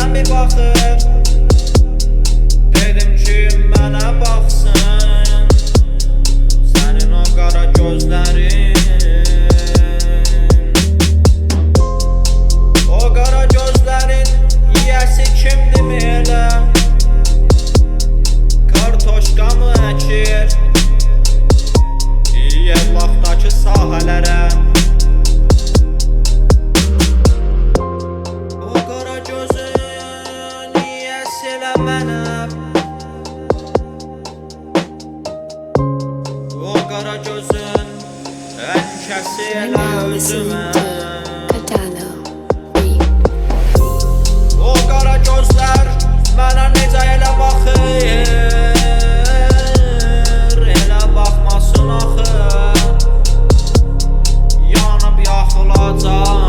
gözlərinə bir baxıb dedim ki, mənə baxsın sənin o qara gözlərin. O qara gözlərin yiyəsi kimdir elə? Kartoşka mı əkir? Yevlaxdakı sahələrə. O qara gözün yiyəsi elə mənəm. O qara gözün ənkəsi elə özüməm. O qara gözlər mənə necə elə baxır? Elə baxmasın axı, yanıb yaxılacam.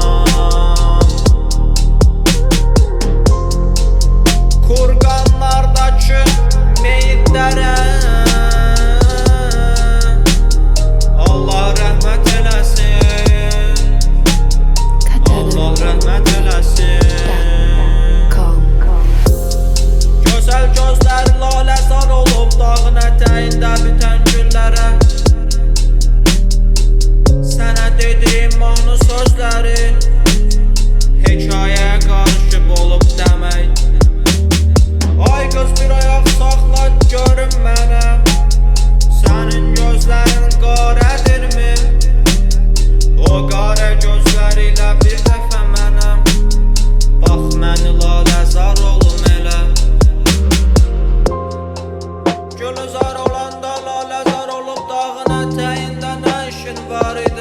Kurqanlardakı meyitlərə Allah rəhmət eləsin, Allah rəhmət eləsin. Gözəl gözlər laləzar olub dağın ətəyində bitən güllərə. Sənə dediyim mahnı sözləri hekayəyə qarışıb olub demək. Ay qız bir ayaq saxla görüm mənə, sənin gözlərin qarədirmi? O qara gözlər ilə bir dəfə mənə bax, məni laləzar olum elə. Gülzar olanda laləzar olub dağın ətəyində nə işin var idi?